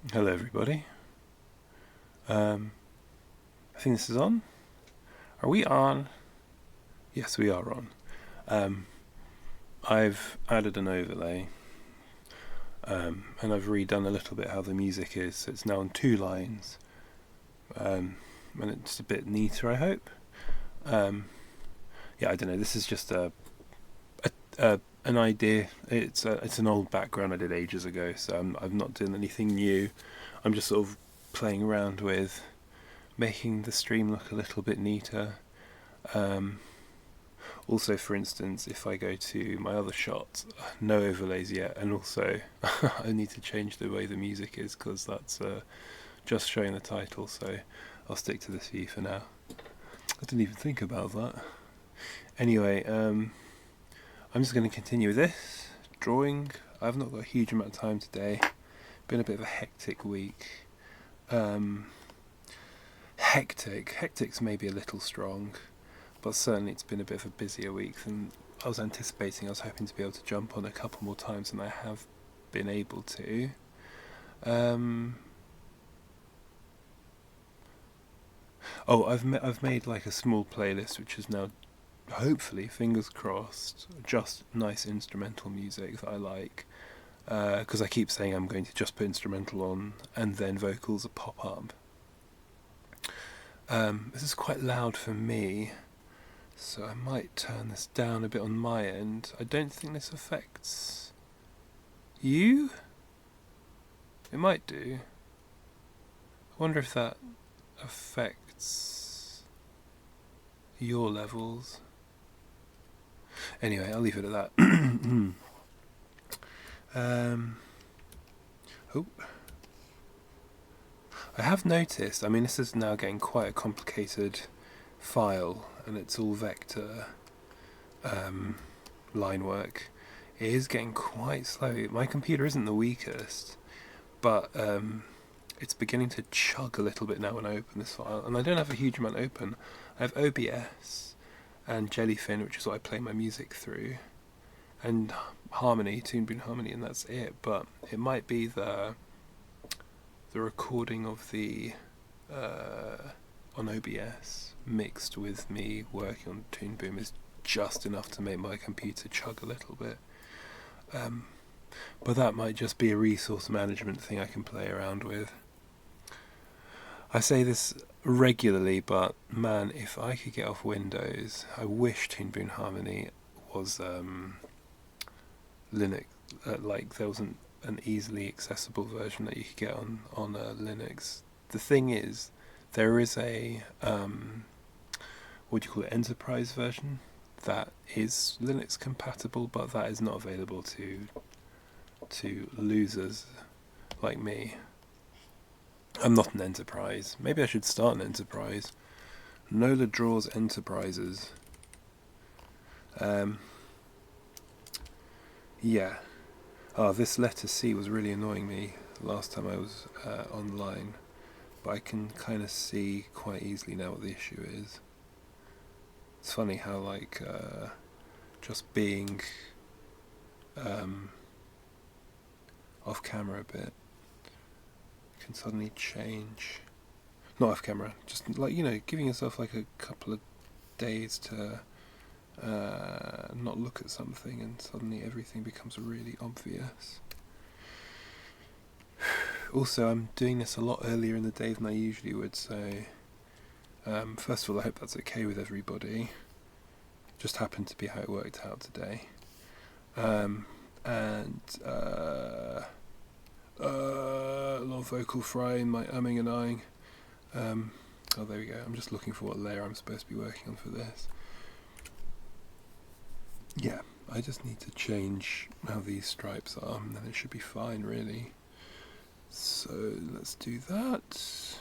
Hello, everybody. I think this is on. Are we on? Yes, we are on. I've added an overlay, and I've redone a little bit how the music is. So it's now on two lines, and it's a bit neater, I hope. Yeah, I don't know. This is just an idea. It's an old background I did ages ago, so I'm not doing anything new. I'm just sort of playing around with making the stream look a little bit neater. Also, for instance, if I go to my other shot, no overlays yet, and also I need to change the way the music is because that's just showing the title, so I'll stick to this view for now. I didn't even think about that. Anyway, I'm just going to continue with this drawing. I've not got a huge amount of time today. Been a bit of a hectic week. Hectic's maybe a little strong, but certainly it's been a bit of a busier week than I was anticipating. I was hoping to be able to jump on a couple more times than I have been able to. I've made like a small playlist which is now, hopefully, fingers crossed, just nice instrumental music that I like. Because I keep saying I'm going to just put instrumental on and then vocals will pop up. This is quite loud for me, so I might turn this down a bit on my end. I don't think this affects you. It might do. I wonder if that affects your levels. Anyway, I'll leave it at that. I have noticed, this is now getting quite a complicated file, and it's all vector line work. It is getting quite slow. My computer isn't the weakest, but it's beginning to chug a little bit now when I open this file, and I don't have a huge amount open. I have OBS and Jellyfin, which is what I play my music through, and Harmony, Toon Harmony, and that's it. But it might be the recording of the on OBS mixed with me working on Toon Boom is just enough to make my computer chug a little bit. But that might just be a resource management thing I can play around with. I say this regularly, but man, if I could get off Windows, I wish Toon Boom Harmony was Linux. Like there wasn't an easily accessible version that you could get on Linux. The thing is, there is a enterprise version that is Linux compatible, but that is not available to losers like me. I'm not an enterprise. Maybe I should start an enterprise. Nola draws enterprises. Yeah. This letter C was really annoying me last time I was online, but I can kind of see quite easily now what the issue is. It's funny how just being off camera a bit can suddenly change. Not off camera, just giving yourself like a couple of days to not look at something, and suddenly everything becomes really obvious. Also, I'm doing this a lot earlier in the day than I usually would, so first of all, I hope that's okay with everybody. Just happened to be how it worked out today. A lot of vocal fry in my umming and ahhing. There we go. I'm just looking for what layer I'm supposed to be working on for this. Yeah, I just need to change how these stripes are, and then it should be fine, really. So let's do that.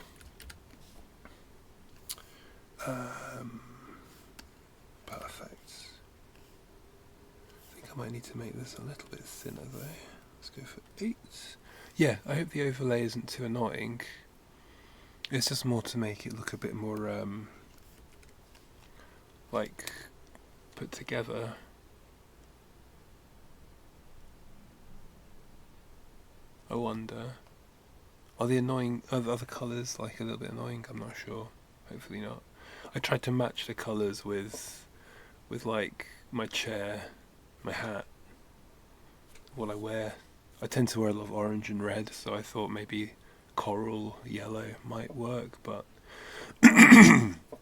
Perfect. I think I might need to make this a little bit thinner, though. Let's go for 8. Yeah, I hope the overlay isn't too annoying. It's just more to make it look a bit more, put together. I wonder. Are the annoying, are the other colours like a little bit annoying? I'm not sure. Hopefully not. I tried to match the colours with like my chair, my hat, what I wear. I tend to wear a lot of orange and red, so I thought maybe coral yellow might work, but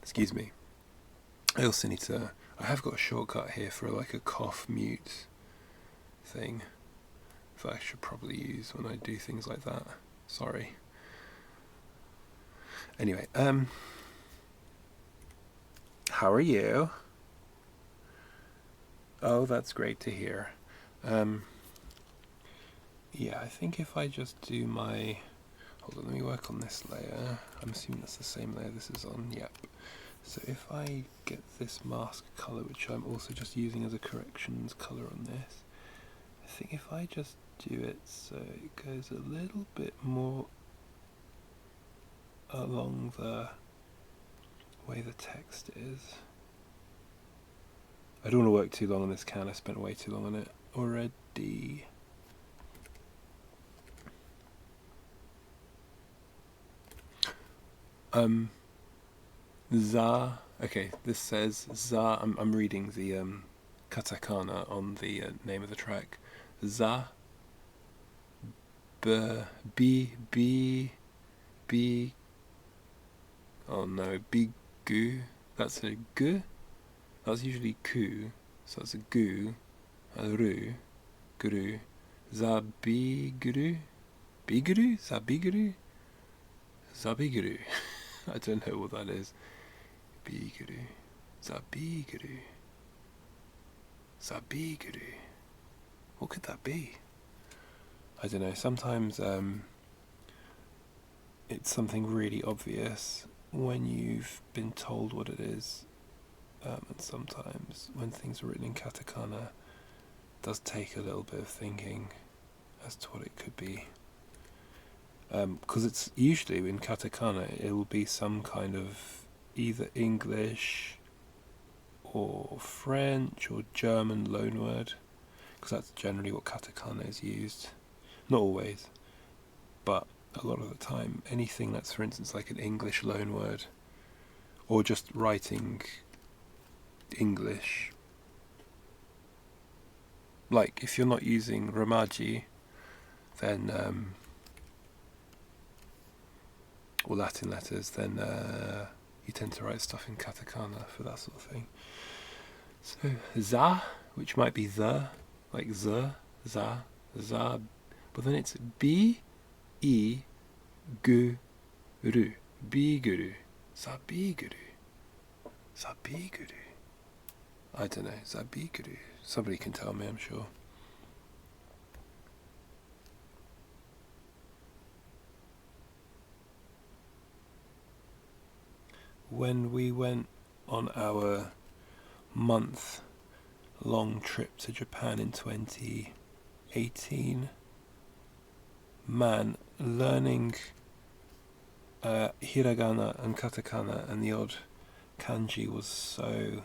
excuse me. I also need to. I have got a shortcut here for like a cough mute thing that I should probably use when I do things like that. Sorry. Anyway, how are you? Oh, that's great to hear. Yeah, I think if I just do my... Hold on, let me work on this layer. I'm assuming that's the same layer this is on. Yep. So if I get this mask colour, which I'm also just using as a corrections colour on this, I think if I just do it so it goes a little bit more along the way the text is. I don't want to work too long on this can, I spent way too long on it already. Za, okay, this says Za, I'm reading the katakana on the name of the track. Za, B, oh no, bigu, that's a gu, that's usually ku, so that's a gu, a ru, guru, za biguru, biguru, za biguru, za biguru. I don't know what that is. Biguru, zabiguru, zabiguru. What could that be? I don't know. Sometimes it's something really obvious when you've been told what it is, and sometimes when things are written in katakana, it does take a little bit of thinking as to what it could be. Because it's usually in katakana, it will be some kind of either English or French or German loanword, because that's generally what katakana is used. Not always, but a lot of the time. Anything that's, for instance, like an English loanword, or just writing English. Like, if you're not using Romaji, then or Latin letters, then you tend to write stuff in katakana for that sort of thing. So za, which might be the, like za, but then it's b, e, gu, ru, biguru, zabiguru, zabiguru. I don't know, zabiguru. Somebody can tell me, I'm sure. When we went on our month-long trip to Japan in 2018, man, learning hiragana and katakana and the odd kanji was so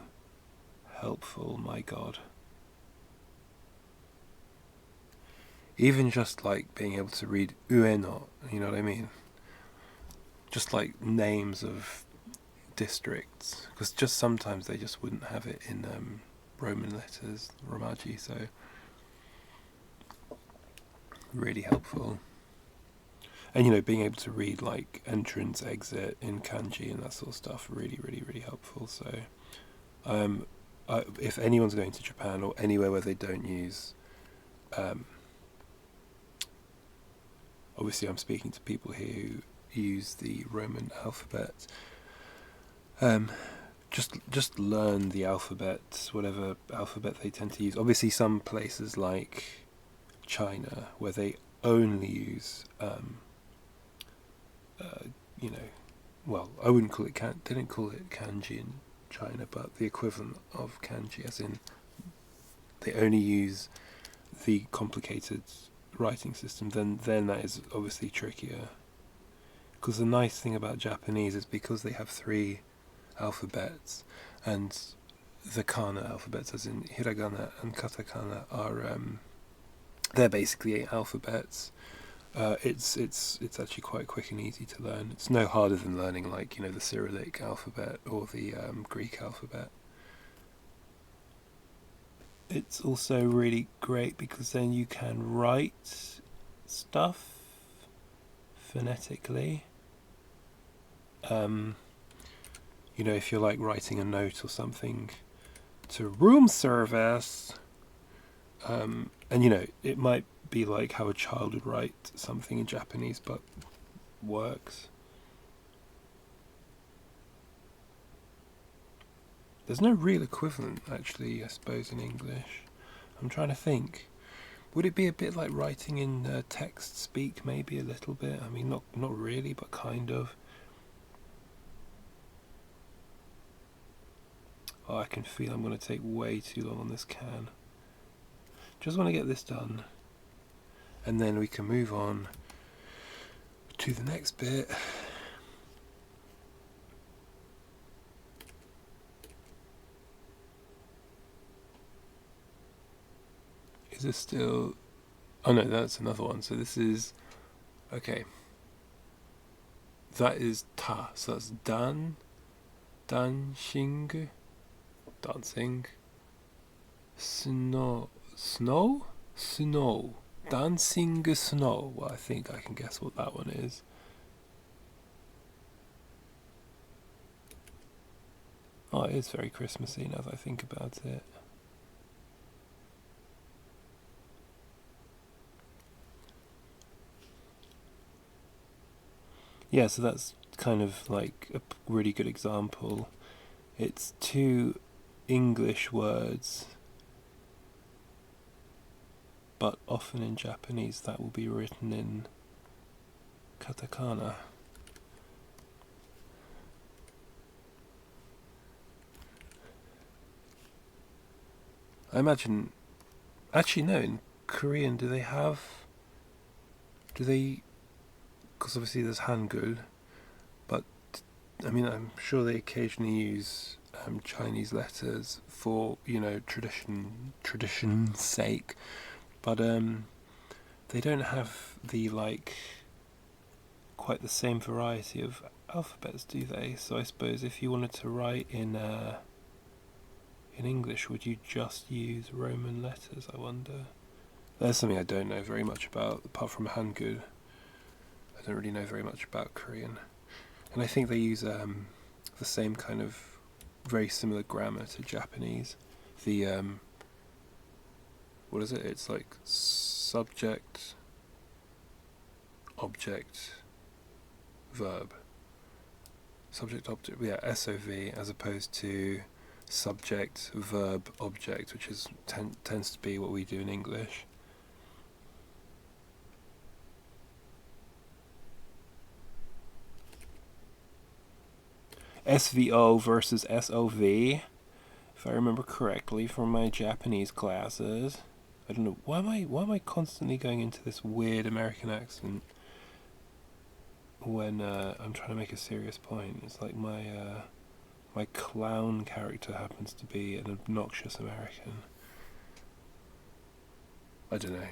helpful, my god. Even just like being able to read ueno, you know what I mean? Just like names of districts, because just sometimes they just wouldn't have it in Roman letters, Romaji, so really helpful. And you know, being able to read like entrance, exit in kanji and that sort of stuff, really, really, really helpful. So if anyone's going to Japan or anywhere where they don't use, obviously I'm speaking to people here who use the Roman alphabet, just learn the alphabet, whatever alphabet they tend to use. Obviously some places like China, where they only use you know, well, I wouldn't call it they didn't call it kanji in China, but the equivalent of kanji, as in they only use the complicated writing system, then that is obviously trickier. Because the nice thing about Japanese is because they have 3 alphabets, and the kana alphabets, as in hiragana and katakana, are they're basically 8 alphabets. It's actually quite quick and easy to learn. It's no harder than learning, like, the Cyrillic alphabet or the Greek alphabet. It's also really great because then you can write stuff phonetically. If you're like writing a note or something to room service, and it might be like how a child would write something in Japanese, but works. There's no real equivalent, actually, I suppose, in English. I'm trying to think. Would it be a bit like writing in text speak, maybe a little bit? I mean, not really, but kind of. Oh, I can feel I'm going to take way too long on this can. Just want to get this done. And then we can move on to the next bit. Is this still... Oh no, that's another one. So this is... Okay. That is ta. So that's dan. Dancing. Dancing. Snow. Snow? Snow. Dancing snow. Well, I think I can guess what that one is. Oh, it is very Christmassy now that I think about it. Yeah, so that's kind of like a really good example. It's two English words, but often in Japanese that will be written in katakana. I imagine... Actually, no, in Korean, do they... Because obviously there's Hangul, but I mean, I'm sure they occasionally use Chinese letters for, tradition's sake, but they don't have the, quite the same variety of alphabets, do they? So I suppose if you wanted to write in English, would you just use Roman letters, I wonder? There's something I don't know very much about, apart from Hangul. I don't really know very much about Korean. And I think they use the same kind of very similar grammar to Japanese. The, what is it? It's like subject, object, verb. Subject, object, yeah, SOV, as opposed to subject, verb, object, which tends to be what we do in English. SVO versus SOV, if I remember correctly from my Japanese classes. I don't know, why am I constantly going into this weird American accent when I'm trying to make a serious point? It's like my clown character happens to be an obnoxious American. I don't know.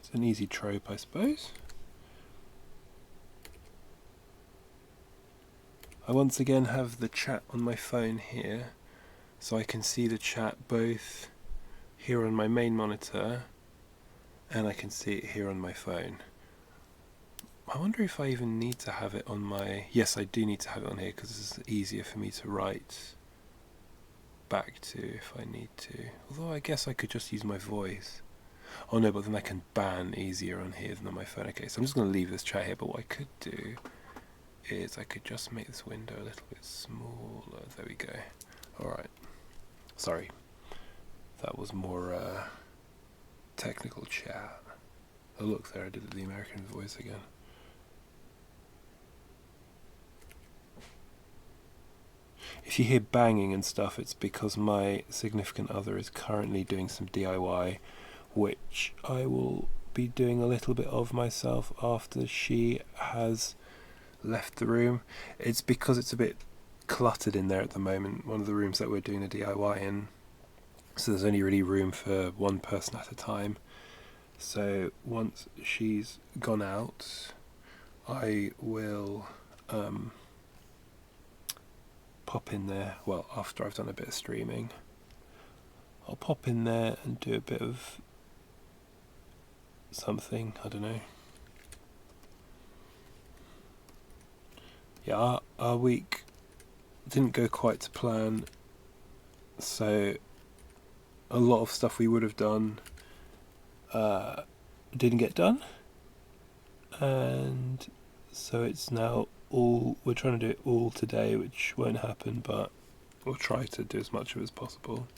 It's an easy trope, I suppose. I once again have the chat on my phone here, so I can see the chat both here on my main monitor and I can see it here on my phone. I wonder if I even need to have it on my... Yes, I do need to have it on here because it's easier for me to write back to if I need to. Although I guess I could just use my voice. Oh no, but then I can ban easier on here than on my phone. Okay, so I'm just going to leave this chat here, but what I could do is I could just make this window a little bit smaller. There we go. Alright. Sorry. That was more technical chat. Oh look, there I did the American voice again. If you hear banging and stuff, it's because my significant other is currently doing some DIY, which I will be doing a little bit of myself after she has left the room. It's because it's a bit cluttered in there at the moment, one of the rooms that we're doing the DIY in, so there's only really room for one person at a time, So once she's gone out, I will pop in there. Well, after I've done a bit of streaming, I'll pop in there and do a bit of something, I don't know. Yeah, our week didn't go quite to plan, so a lot of stuff we would have done didn't get done, and so it's now we're trying to do it all today, which won't happen, but we'll try to do as much of it as possible.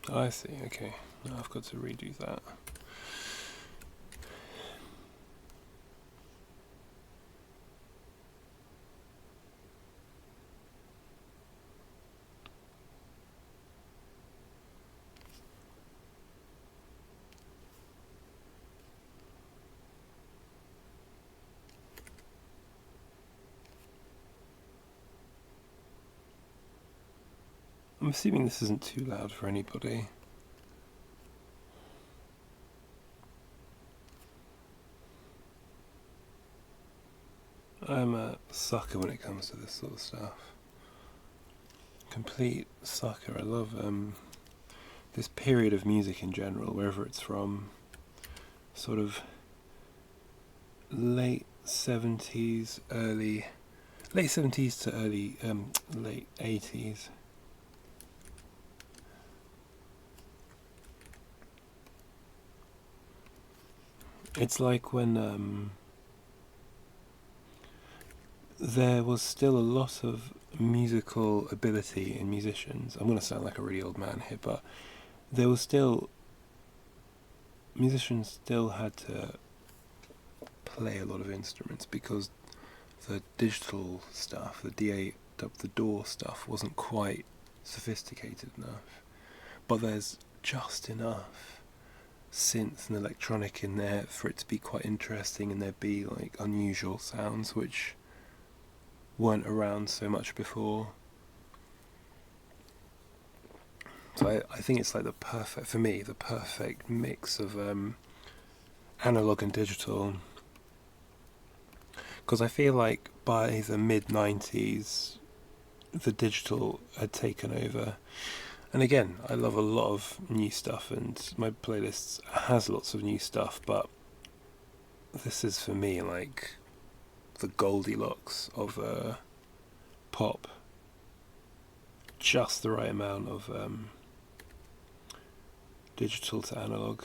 I see, okay. Now I've got to redo that. I'm assuming this isn't too loud for anybody. I'm a sucker when it comes to this sort of stuff. Complete sucker. I love this period of music in general, wherever it's from. Sort of late 70s to early late 80s. It's like when there was still a lot of musical ability in musicians. I'm going to sound like a really old man here, but there was still musicians still had to play a lot of instruments because the digital stuff, the DAW stuff, wasn't quite sophisticated enough. But there's just enough synth and electronic in there for it to be quite interesting, and there be like unusual sounds which weren't around so much before. So I think it's like the perfect mix of analog and digital, because I feel like by the mid-90s the digital had taken over. And again, I love a lot of new stuff, and my playlist has lots of new stuff, but this is for me like the Goldilocks of pop. Just the right amount of digital to analog.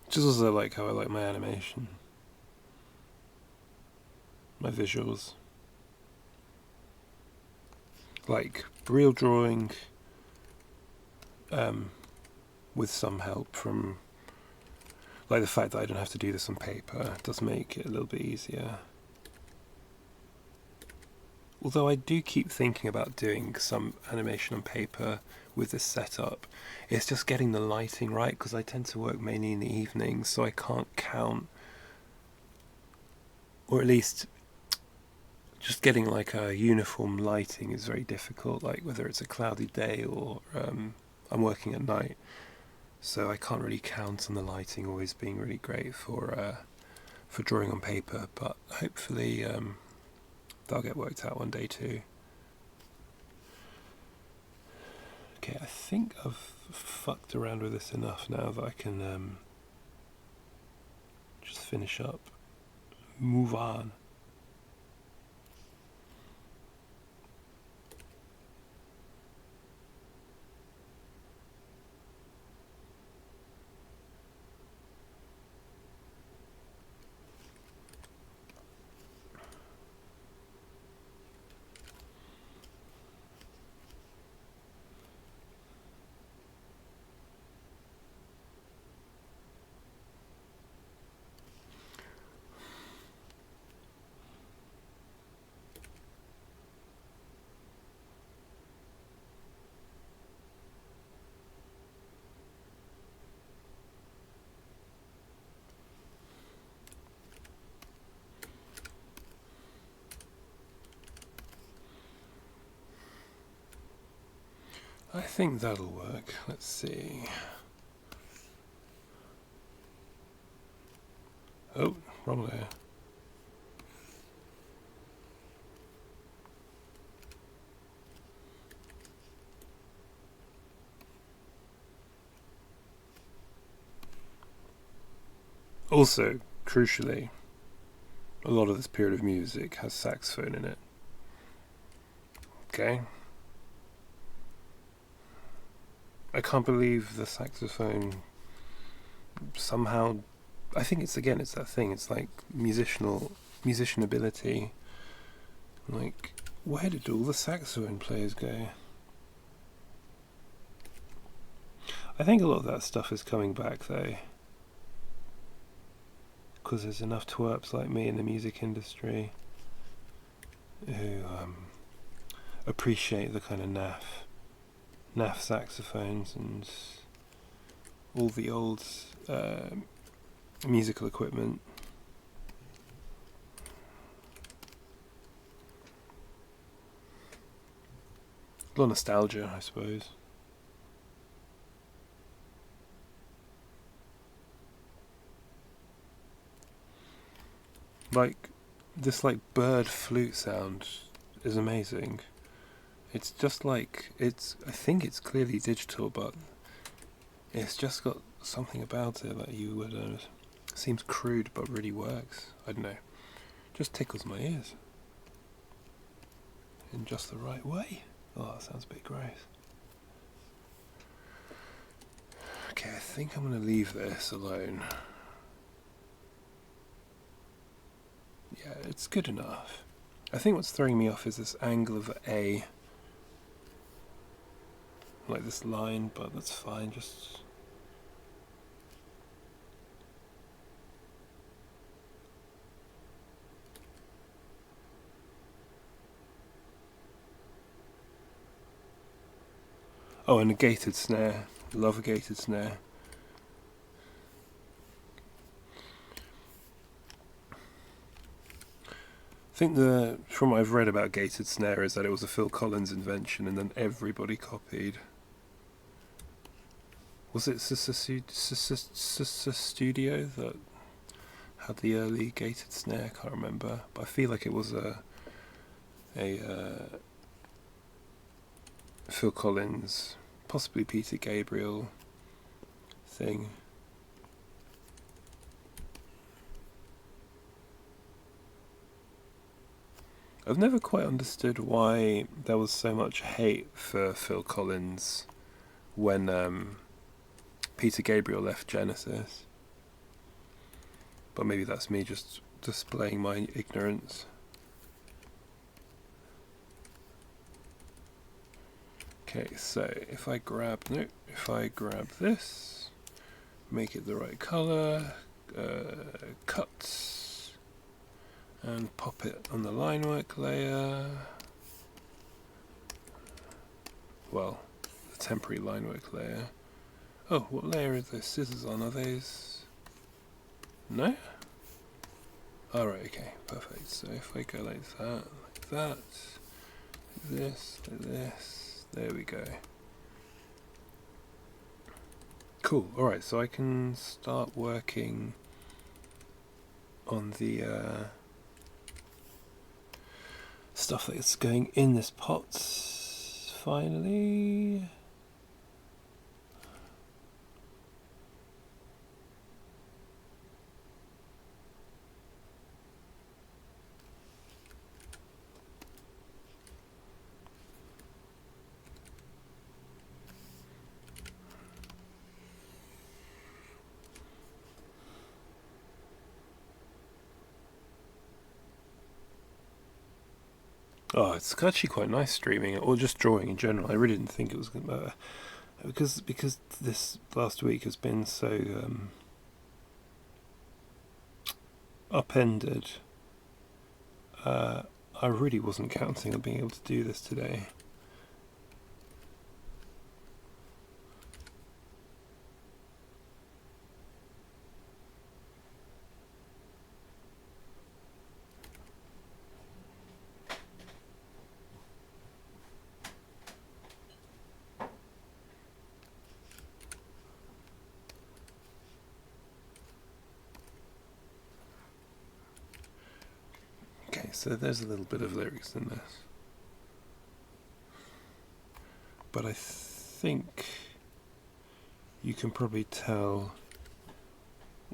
Which is also like how I like my animation, my visuals. Like real drawing with some help from like the fact that I don't have to do this on paper does make it a little bit easier. Although I do keep thinking about doing some animation on paper with this setup. It's just getting the lighting right, because I tend to work mainly in the evenings, so I can't count, or at least just getting like a uniform lighting is very difficult, like whether it's a cloudy day or I'm working at night, so I can't really count on the lighting always being really great for drawing on paper. But hopefully that'll get worked out one day too. Okay, I think I've fucked around with this enough now that I can just finish up, move on. I think that'll work. Let's see. Oh, wrong layer. Also, crucially, a lot of this period of music has saxophone in it. Okay. I can't believe the saxophone somehow. I think it's that thing. It's like musician ability. Like, where did all the saxophone players go? I think a lot of that stuff is coming back though, because there's enough twerps like me in the music industry who appreciate the kind of naff saxophones and all the old musical equipment. A lot of nostalgia, I suppose. Like, this like bird flute sound is amazing. It's just like, I think it's clearly digital, but it's just got something about it that you would, seems crude but really works. I don't know. Just tickles my ears. In just the right way. Oh, that sounds a bit gross. Okay, I think I'm going to leave this alone. Yeah, it's good enough. I think what's throwing me off is this angle of A. Like this line, but that's fine, just... Oh, and a gated snare. Love a gated snare. I think from what I've read about gated snare is that it was a Phil Collins invention and then everybody copied. Was it Studio that had the early gated snare? I can't remember, but I feel like it was a Phil Collins, possibly Peter Gabriel thing. I've never quite understood why there was so much hate for Phil Collins when Peter Gabriel left Genesis. But maybe that's me just displaying my ignorance. Okay, so if I grab this, make it the right colour, cut, and pop it on the line work layer. Well, the temporary line work layer. Oh, what layer is this scissors on? Are these? No? Alright, okay, perfect. So if I go like that, like this, there we go. Cool. Alright, so I can start working on the stuff that's going in this pot finally. Oh, it's actually quite nice streaming or just drawing in general. I really didn't think it was going to matter because this last week has been so upended. I really wasn't counting on being able to do this today. Okay, so there's a little bit of lyrics in this. But I think you can probably tell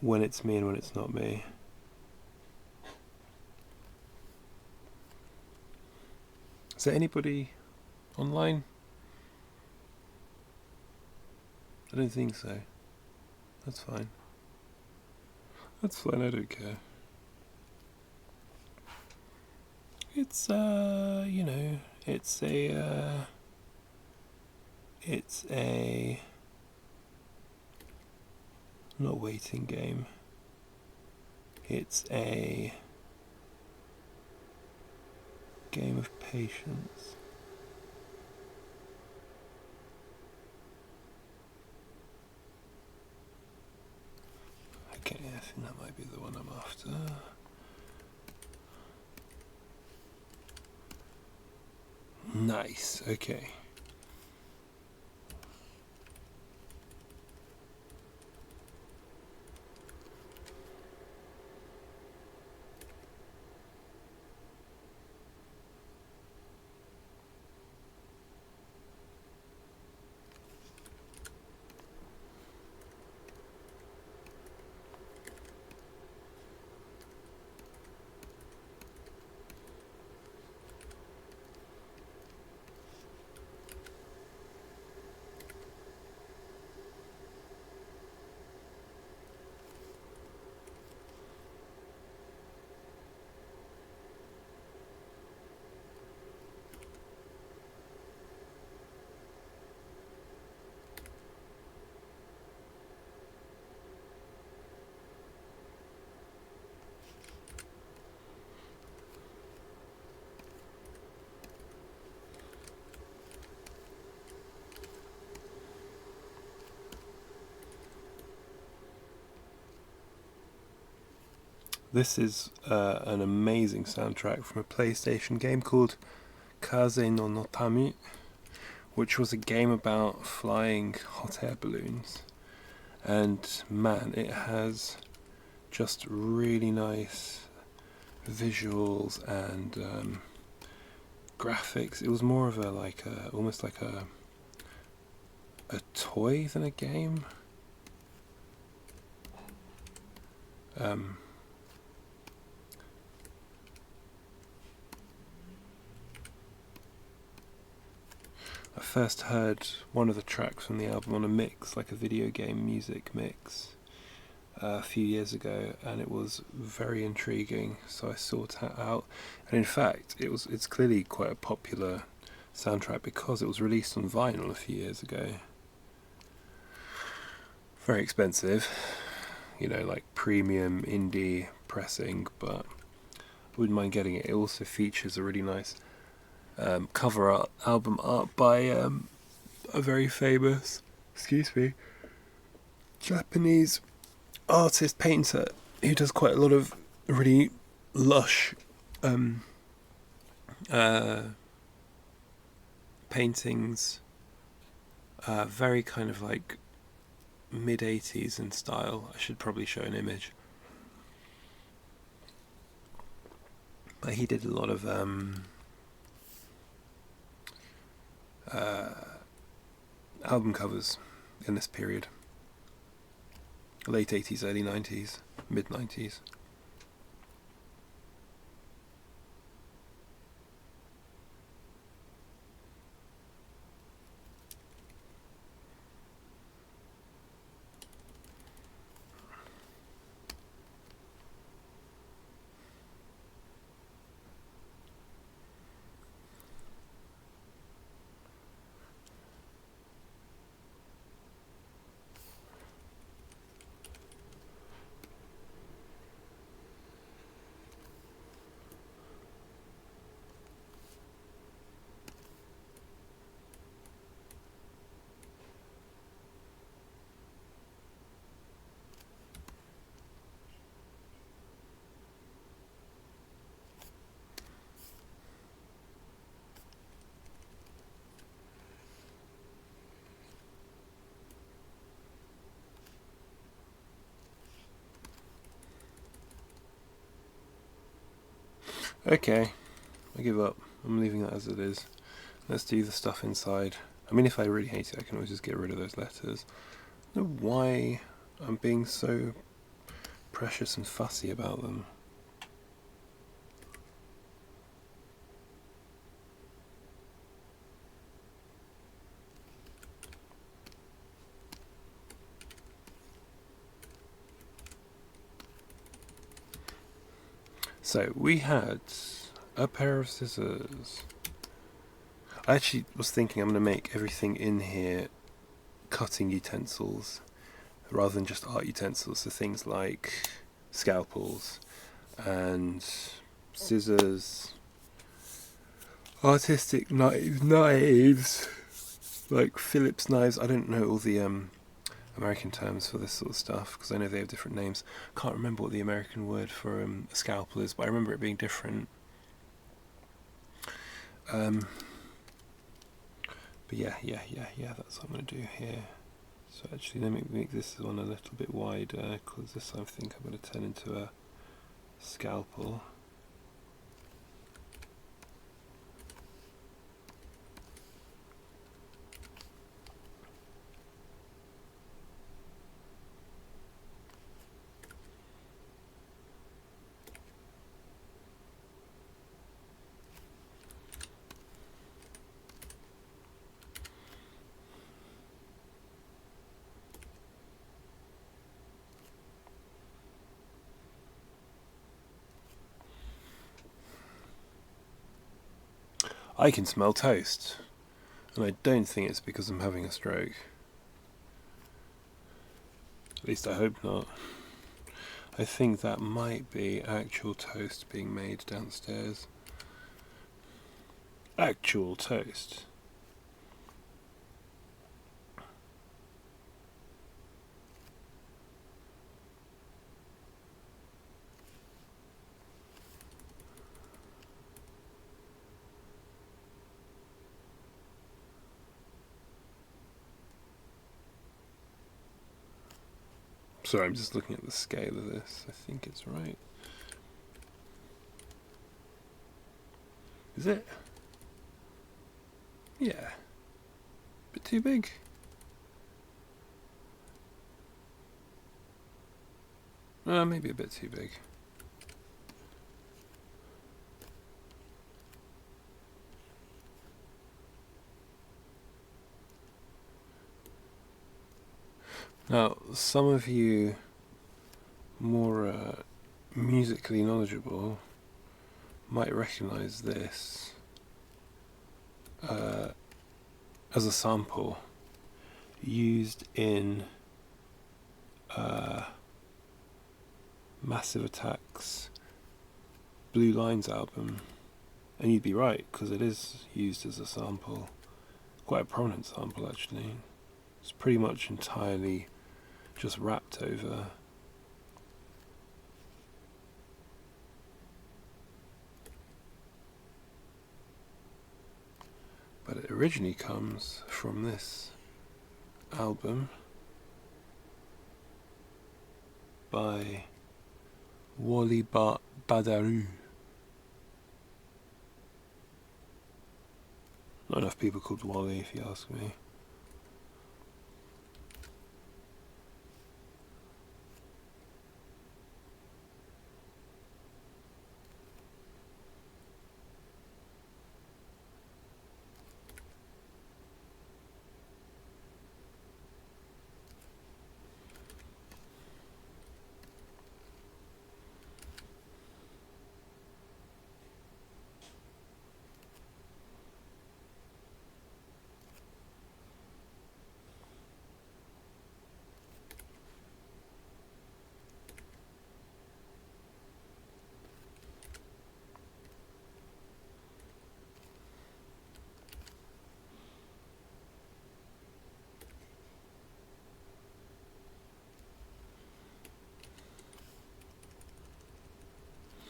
when it's me and when it's not me. Is there anybody online? I don't think so. That's fine. That's fine, I don't care. It's, you know, it's a not waiting game. It's a game of patience. Okay, I think that might be the one I'm after. Nice, okay. This is an amazing soundtrack from a PlayStation game called Kaze no Notami, which was a game about flying hot air balloons. And man, it has just really nice visuals and graphics. It was more of almost like a toy than a game. I first heard one of the tracks from the album on a mix, like a video game music mix, a few years ago, and it was very intriguing, so I sought it out. And in fact, it's clearly quite a popular soundtrack because it was released on vinyl a few years ago. Very expensive, you know, like premium indie pressing, but I wouldn't mind getting it. It also features a really nice cover art, album art by a very famous, Japanese artist painter who does quite a lot of really lush paintings, very kind of like mid-80s in style. I should probably show an image. But he did a lot of album covers in this period. Late 80s, early 90s, mid 90s. Okay, I give up. I'm leaving that as it is. Let's do the stuff inside. I mean, if I really hate it, I can always just get rid of those letters. I don't know why I'm being so precious and fussy about them. So, we had a pair of scissors. I actually was thinking I'm going to make everything in here cutting utensils rather than just art utensils. So things like scalpels and scissors, artistic knives like Phillips knives. I don't know all the American terms for this sort of stuff because I know they have different names. Can't remember what the American word for a scalpel is, but I remember it being different. But yeah, that's what I'm going to do here. So actually let me make this one a little bit wider because this I think I'm going to turn into a scalpel. I can smell toast, and I don't think it's because I'm having a stroke. At least I hope not. I think that might be actual toast being made downstairs. Actual toast. Sorry, I'm just looking at the scale of this. I think it's right. Is it? Yeah. Bit too big. Maybe a bit too big. Now, some of you more musically knowledgeable might recognise this as a sample used in Massive Attack's Blue Lines album, and you'd be right because it is used as a sample, quite a prominent sample actually. It's pretty much entirely just rapped over. But it originally comes from this album, by Wally Badarou. Not enough people called Wally, if you ask me.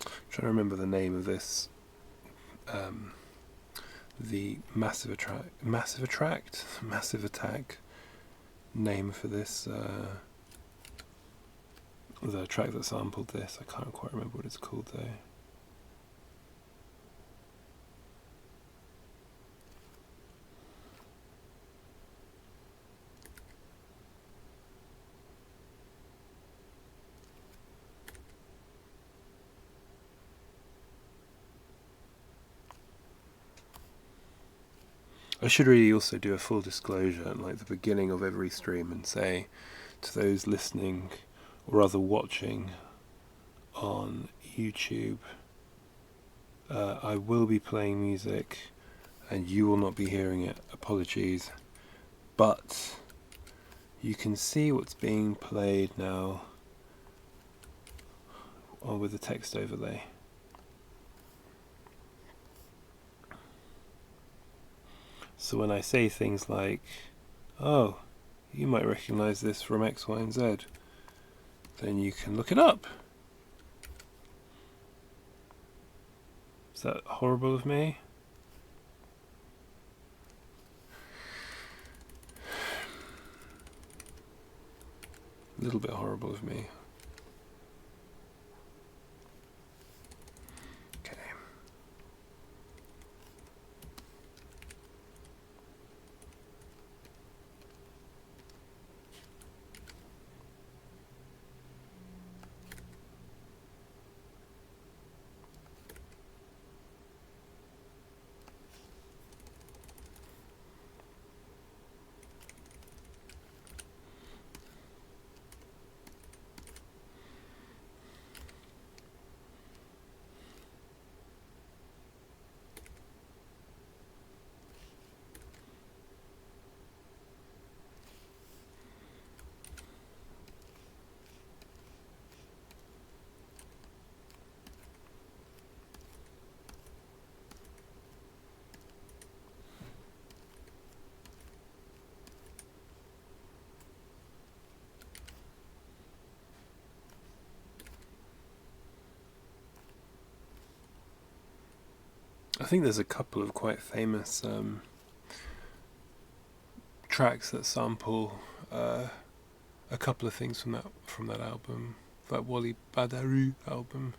I'm trying to remember the name of this. The Massive Attack name for this. The track that sampled this. I can't quite remember what it's called though. I should really also do a full disclosure at like the beginning of every stream and say to those listening or rather watching on YouTube, I will be playing music and you will not be hearing it. Apologies. But you can see what's being played now with the text overlay. So when I say things like, oh, you might recognize this from X, Y, and Z, then you can look it up. Is that horrible of me? A little bit horrible of me. I think there's a couple of quite famous tracks that sample a couple of things from that album, that Wally Badarou album.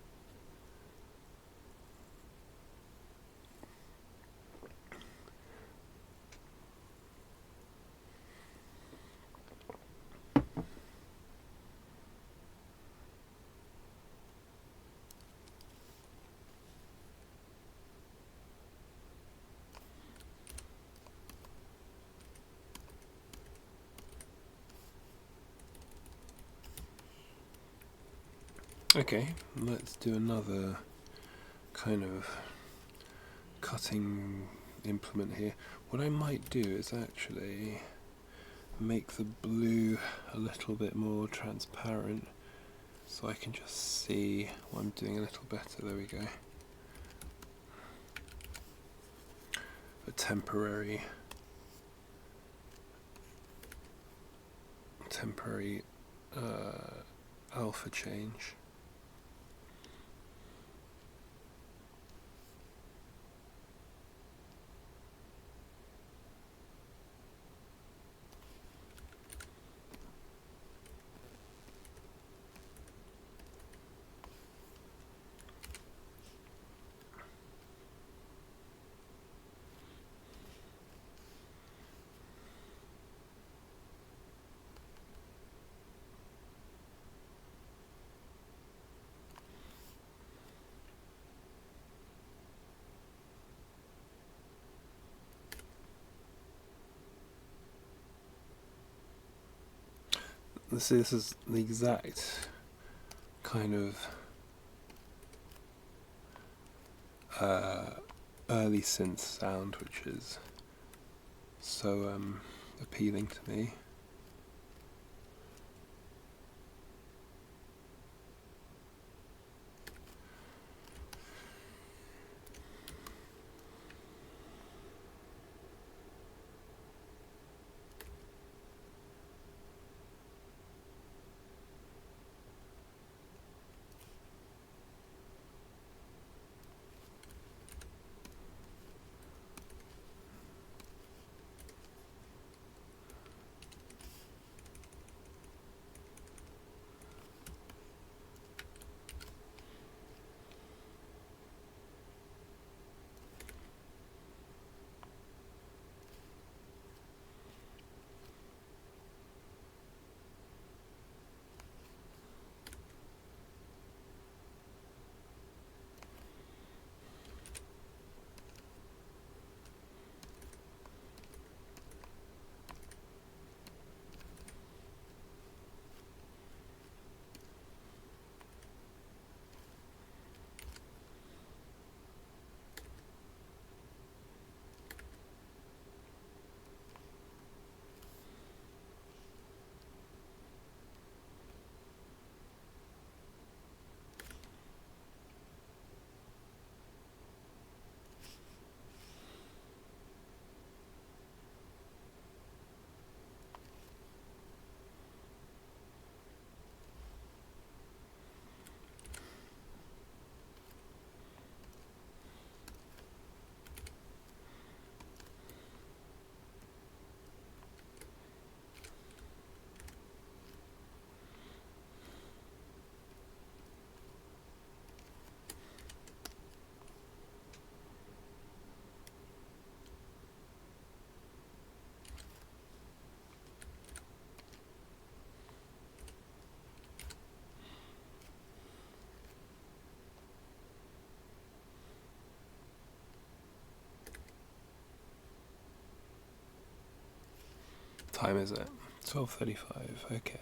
Okay, let's do another kind of cutting implement here. What I might do is actually make the blue a little bit more transparent so I can just see what I'm doing a little better. There we go. A temporary alpha change. this is the exact kind of early synth sound which is so appealing to me. Time is it? 12:35. Okay.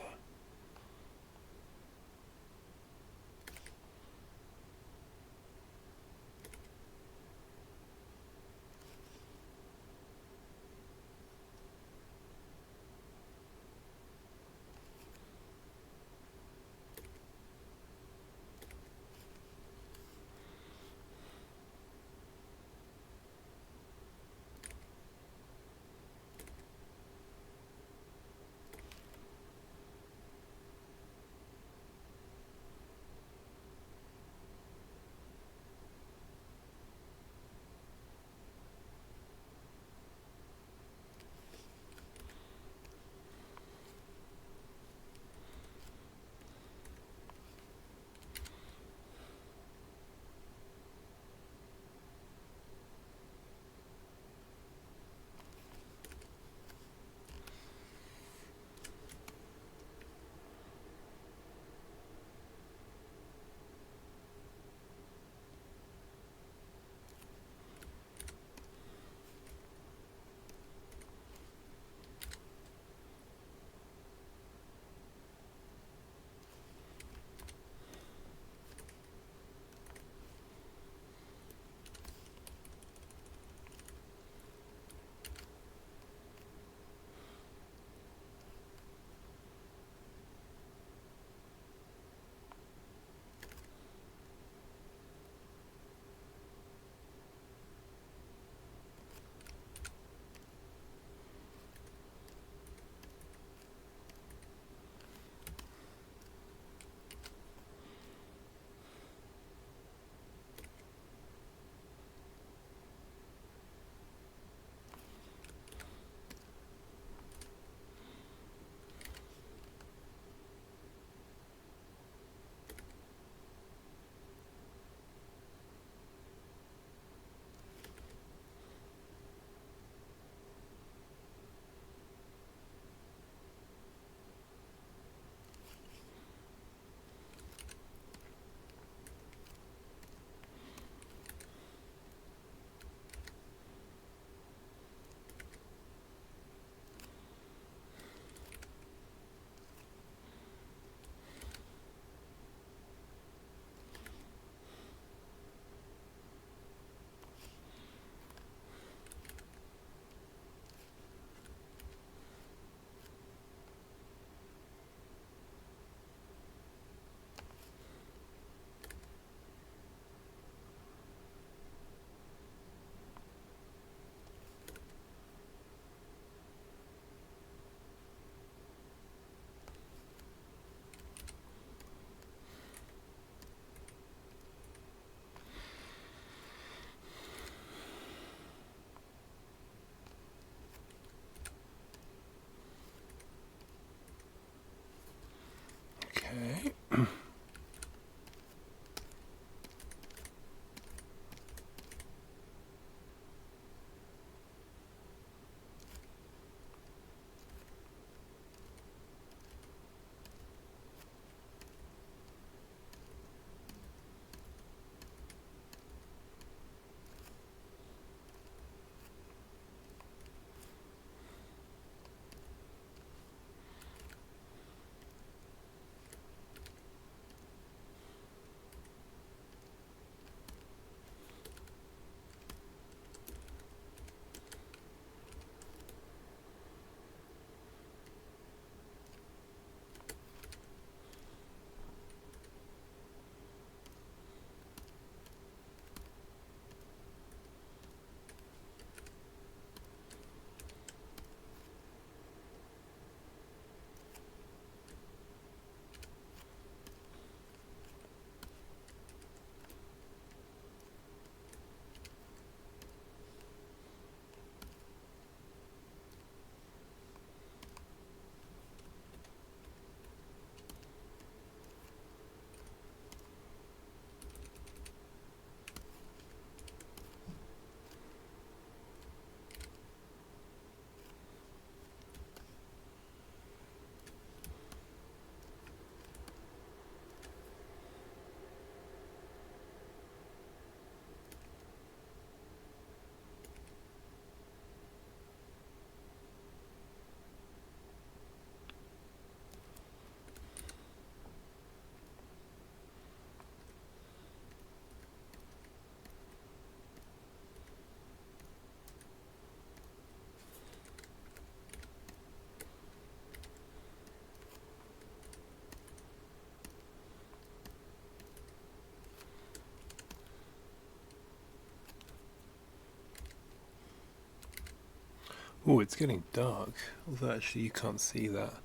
Oh, it's getting dark. Although actually you can't see that,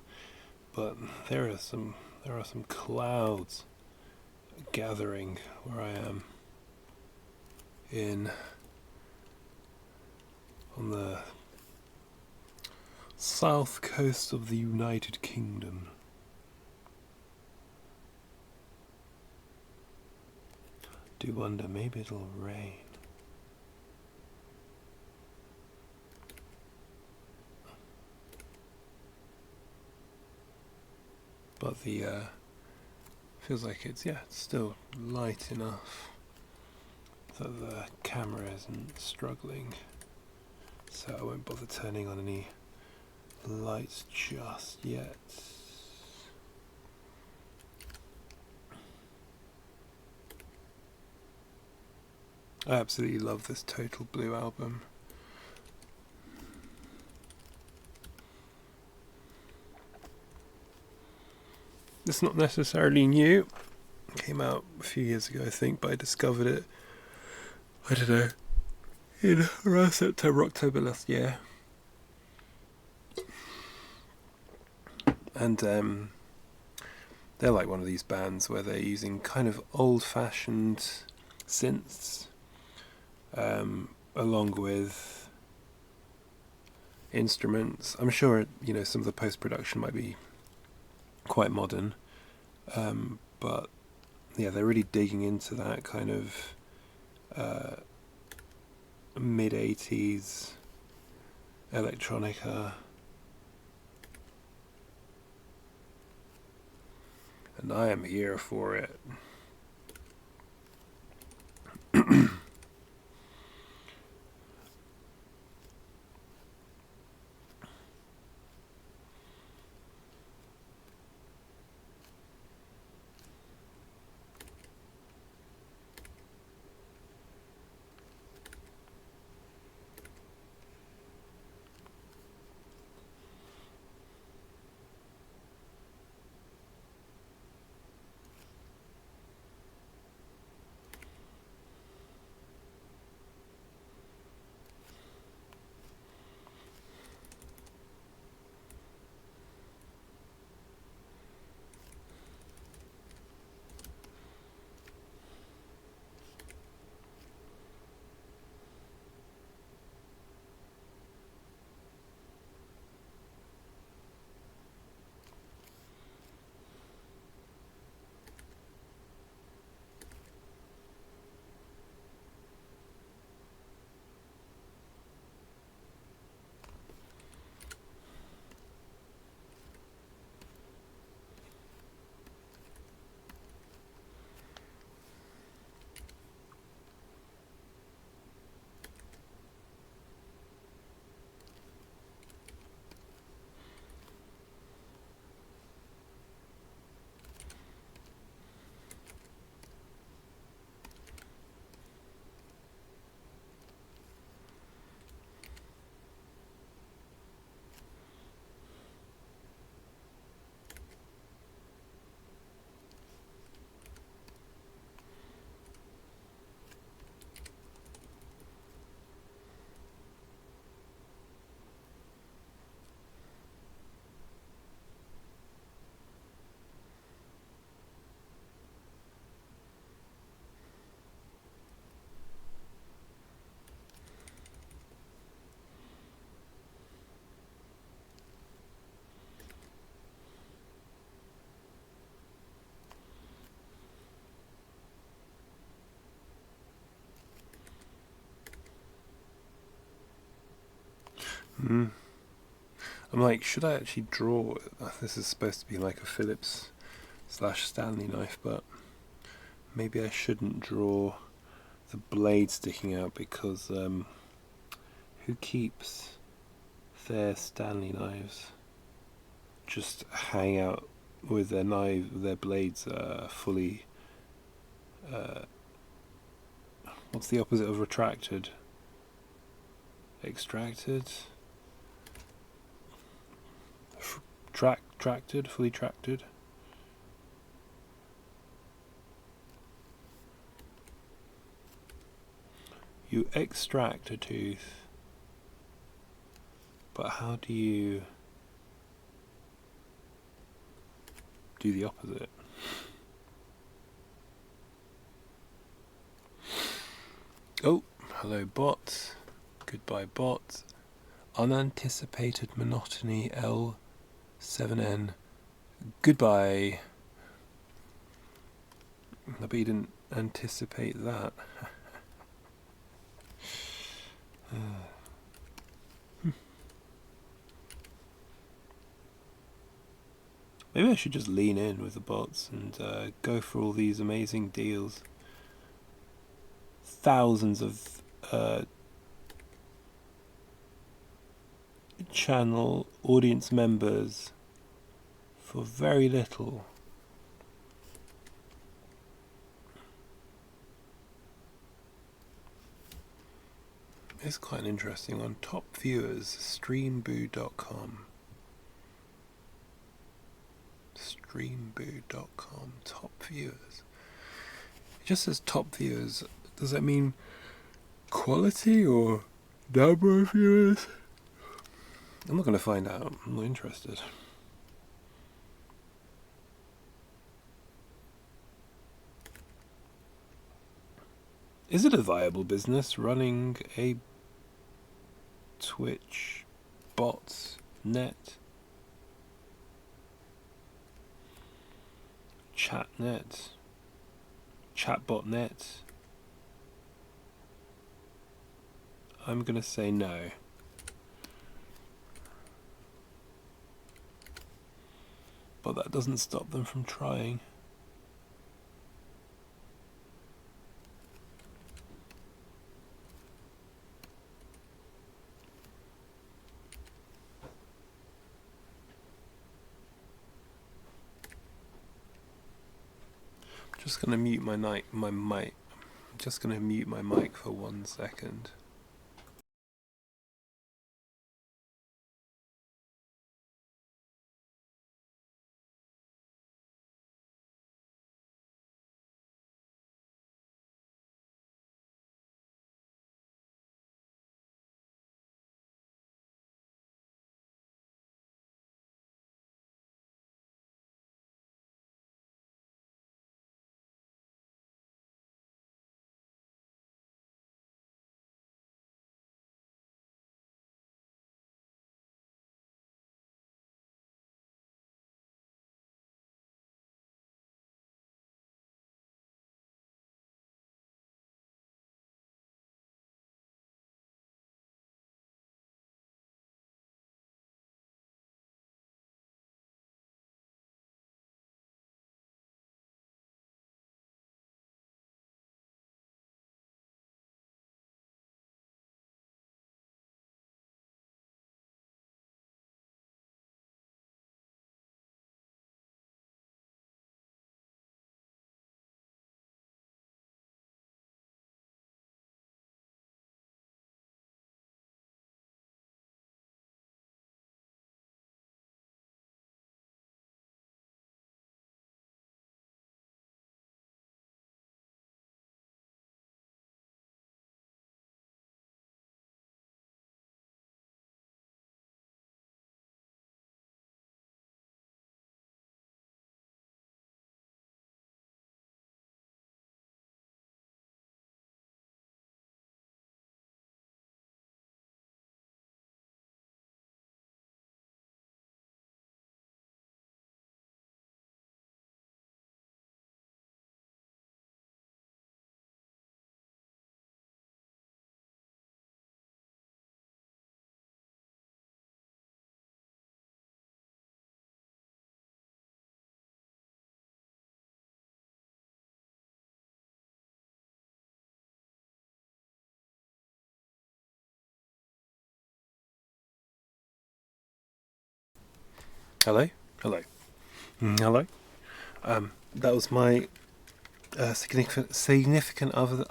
but there are some clouds gathering where I am on the south coast of the United Kingdom. Do wonder, maybe it'll rain. But the feels like it's still light enough that the camera isn't struggling, so I won't bother turning on any lights just yet. I absolutely love this Total Blue album. It's not necessarily new. It came out a few years ago, I think, but I discovered it, I don't know, in around September, October last year. And they're like one of these bands where they're using kind of old-fashioned synths along with instruments. I'm sure, some of the post-production might be quite modern, but yeah, they're really digging into that kind of mid-80s electronica, and I am here for it. I'm like, should I actually draw? This is supposed to be like a Phillips / Stanley knife, but maybe I shouldn't draw the blade sticking out, because who keeps their Stanley knives just hang out with their blades fully? What's the opposite of retracted? Extracted? Tracted? Fully tracted? You extract a tooth But how do you do the opposite? Oh, hello bot. Goodbye bot. Unanticipated monotony L7N. Goodbye. I bet you didn't anticipate that. Maybe I should just lean in with the bots and go for all these amazing deals. Thousands of channel audience members for very little. It's quite an interesting one. Top viewers, streamboo.com. Streamboo.com, top viewers. It just says top viewers. Does that mean quality or number of viewers? I'm not going to find out. I'm not interested. Is it a viable business running a Twitch bot net? Chatnet? Chatbot net? I'm going to say no. But that doesn't stop them from trying. I'm just going to mute my mic. I'm just going to mute my mic for 1 second. Hello? Hello. Hello? That was my significant other.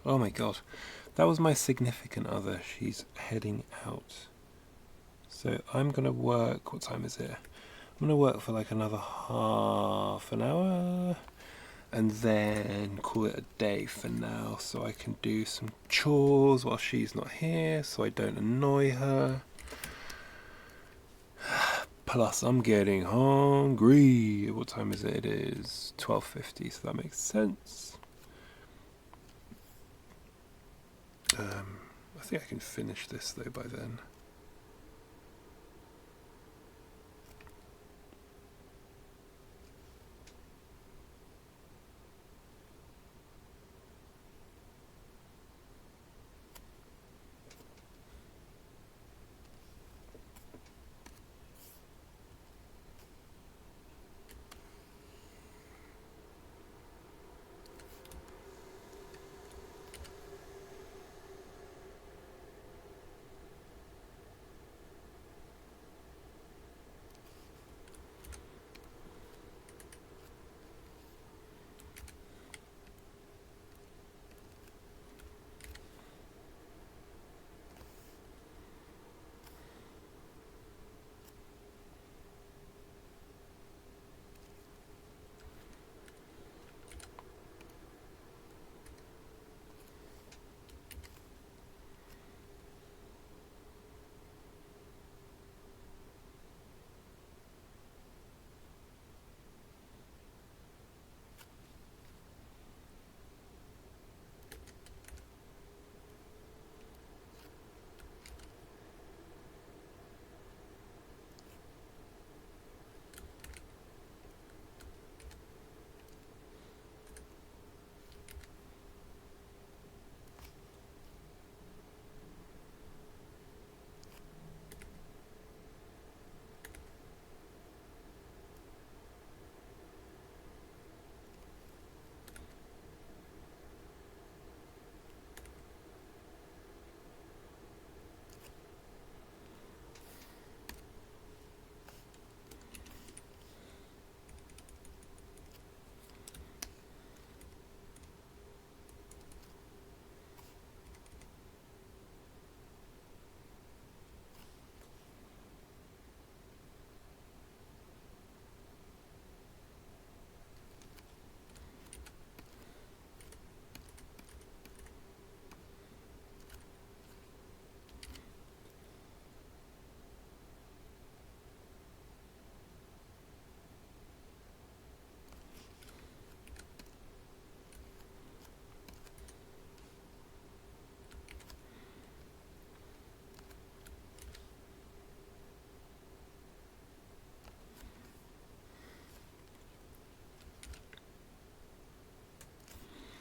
Oh my god. That was my significant other. She's heading out. So I'm going to work. What time is it? I'm going to work for like another half an hour. And then call it a day for now. So I can do some chores while she's not here. So I don't annoy her. Plus, I'm getting hungry. What time is it? It is 12:50, so that makes sense. I think I can finish this though by then.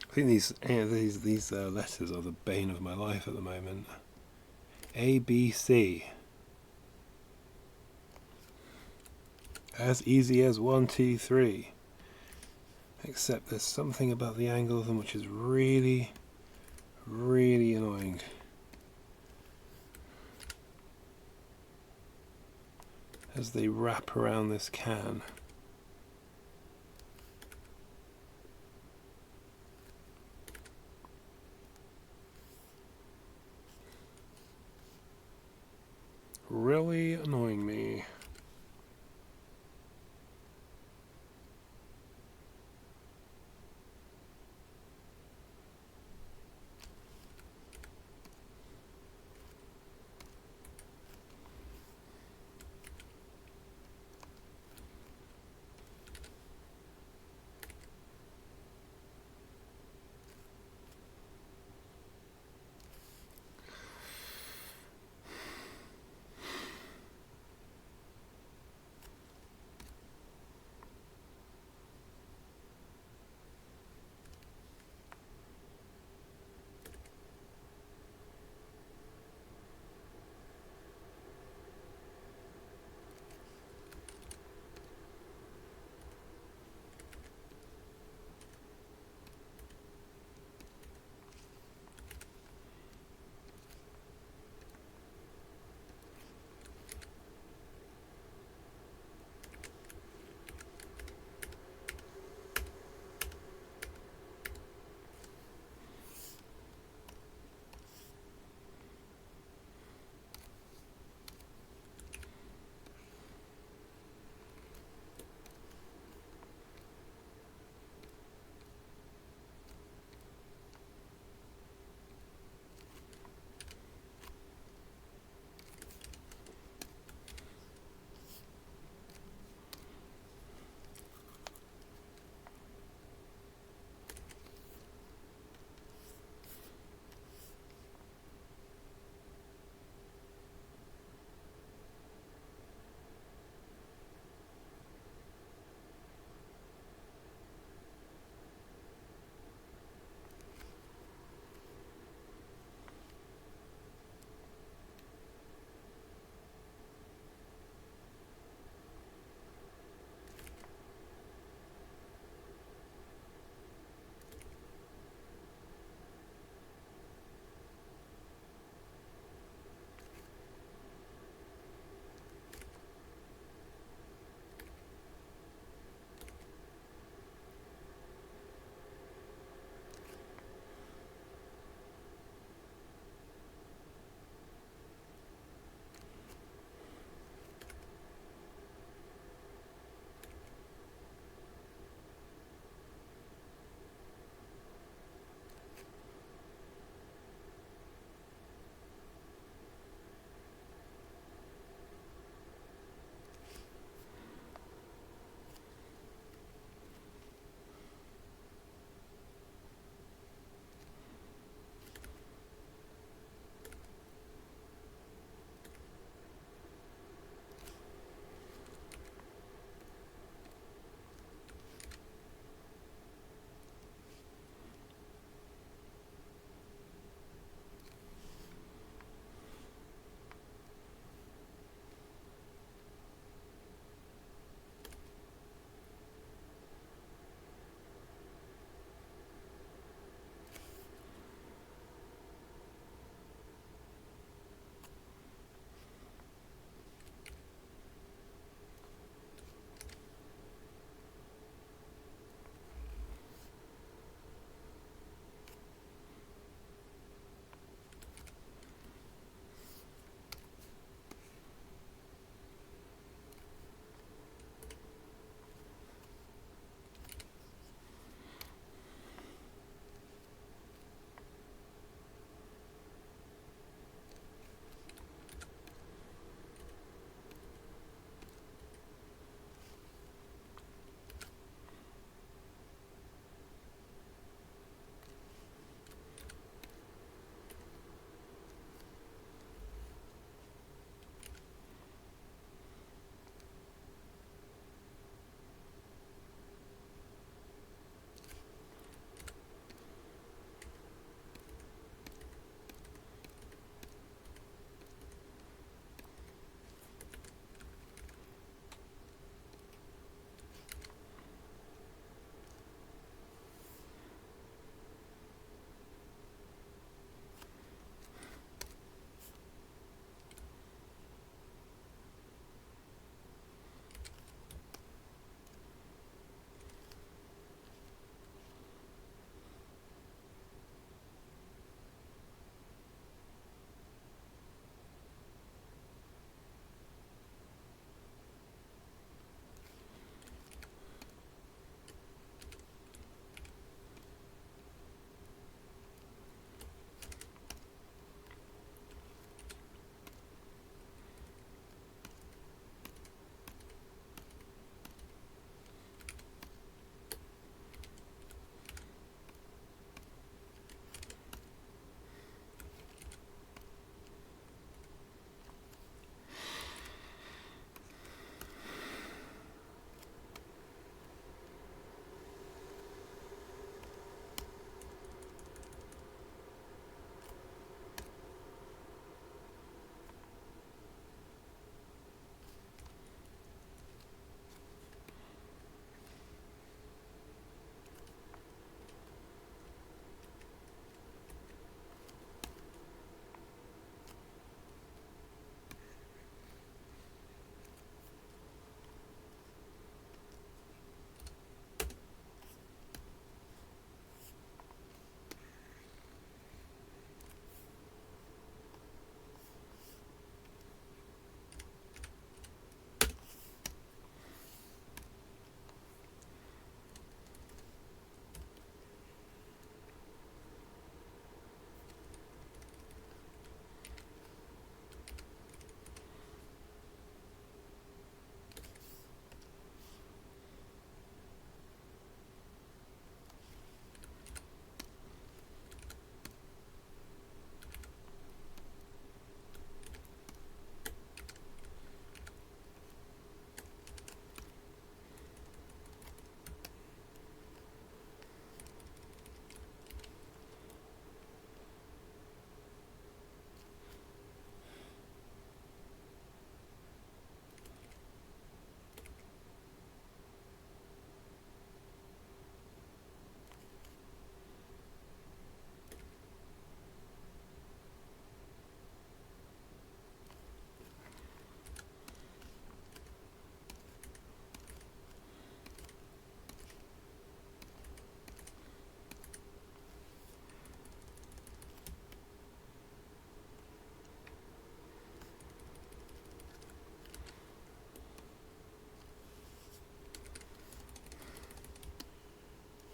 I think these letters are the bane of my life at the moment. A, B, C. As easy as 1, 2, 3. Except there's something about the angle of them which is really, really annoying. As they wrap around this can. Really annoying me.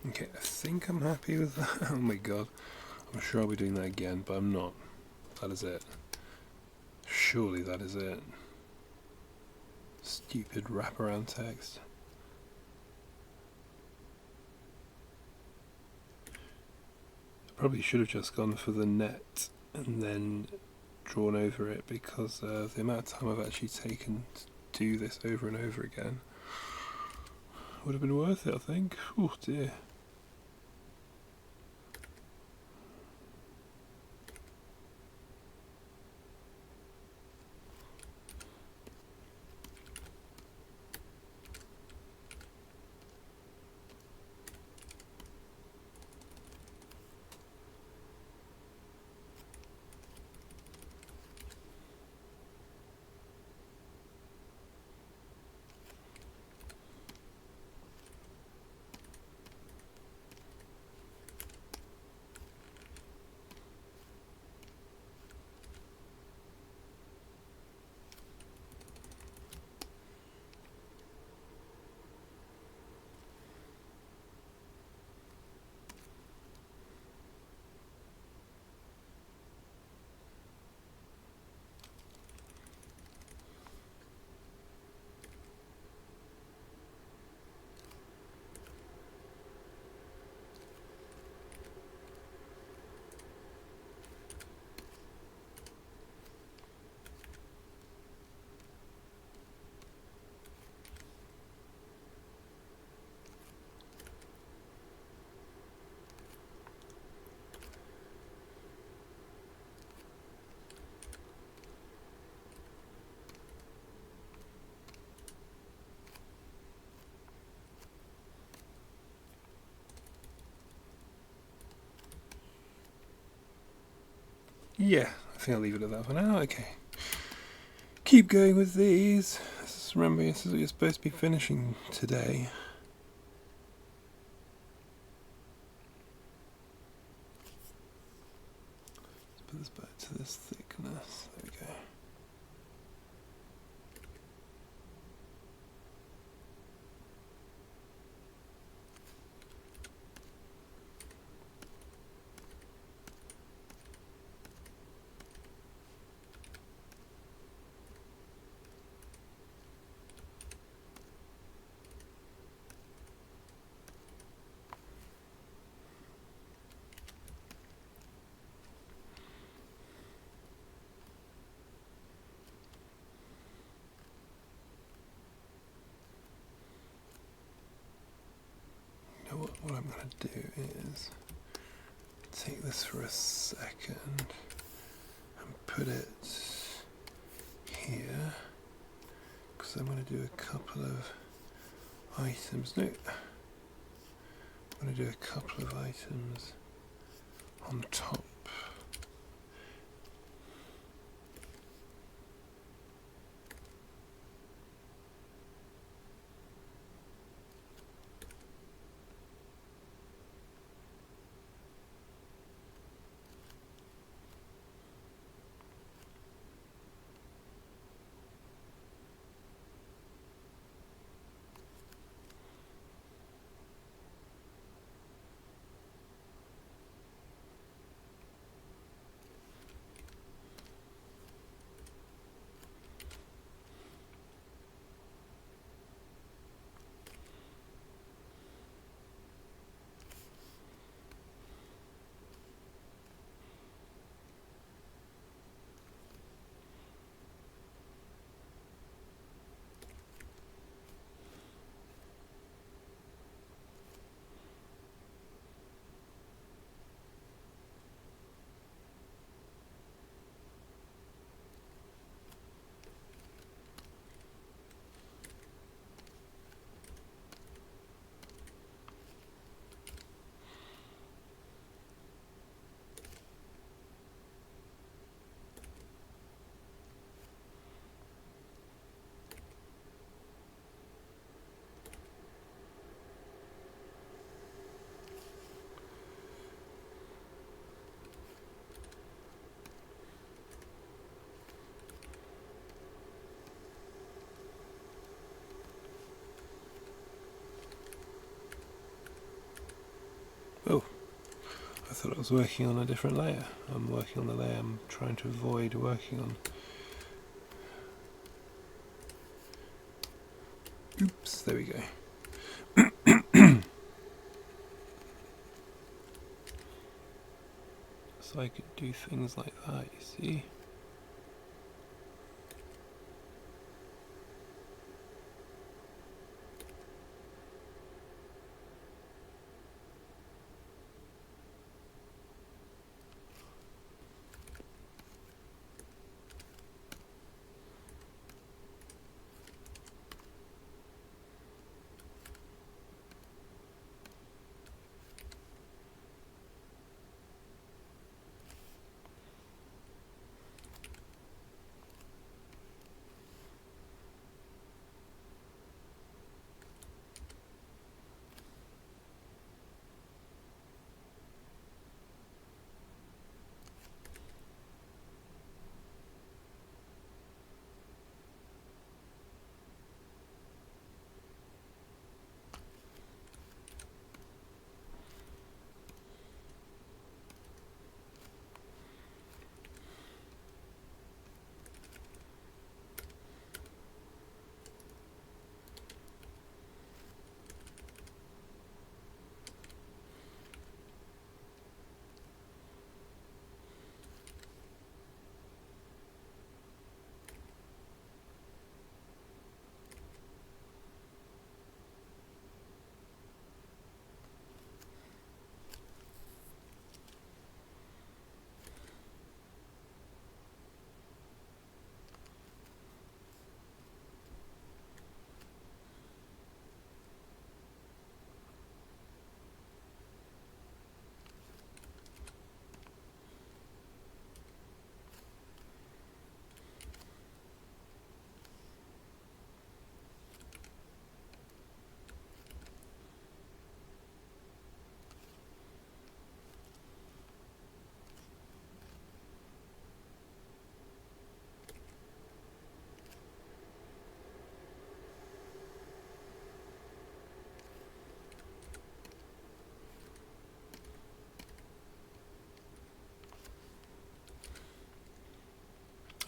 Okay, I think I'm happy with that. Oh my god. I'm sure I'll be doing that again, but I'm not. That is it. Surely that is it. Stupid wraparound text. I probably should have just gone for the net and then drawn over it, because the amount of time I've actually taken to do this over and over again would have been worth it, I think. Oh dear. Yeah, I think I'll leave it at that for now. Okay. Keep going with these. Remember, this is what you're supposed to be finishing today. Let's put this back to this thickness. There we go. What I'm going to do is take this for a second and put it here, because I'm going to do a couple of items. No, I'm going to do a couple of items on top. Oh, I thought I was working on a different layer. I'm working on the layer I'm trying to avoid working on. Oops, there we go. So I could do things like that, you see.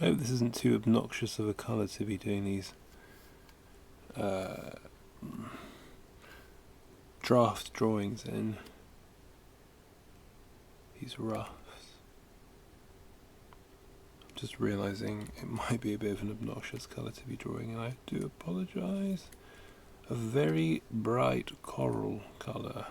I hope this isn't too obnoxious of a colour to be doing these draft drawings in, these roughs. I'm just realising it might be a bit of an obnoxious colour to be drawing, and I do apologise. A very bright coral colour.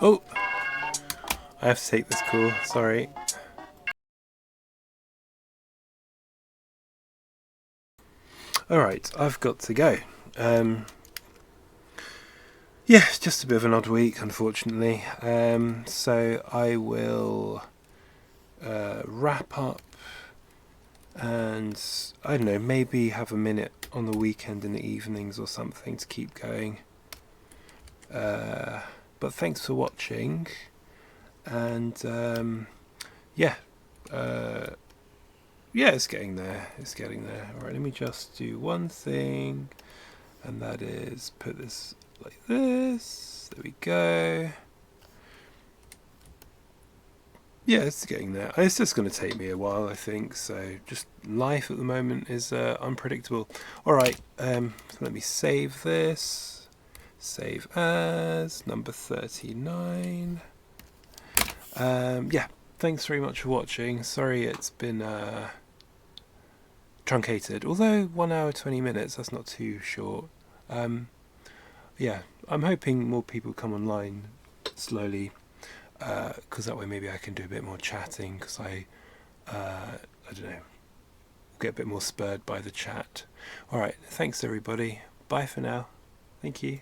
Oh, I have to take this call, sorry. Alright, I've got to go. Yeah, it's just a bit of an odd week, unfortunately. So I will wrap up and, I don't know, maybe have a minute on the weekend in the evenings or something to keep going. But thanks for watching, and yeah, yeah, it's getting there. It's getting there. All right, let me just do one thing, and that is put this like this. There we go. Yeah, it's getting there. It's just going to take me a while, I think. So, just life at the moment is unpredictable. All right, so let me save this. Save as number 39. Yeah, thanks very much for watching. Sorry it's been truncated, although 1 hour 20 minutes, that's not too short. Yeah, I'm hoping more people come online slowly, because that way maybe I can do a bit more chatting, because I don't know, get a bit more spurred by the chat. Alright, thanks everybody. Bye for now. Thank you.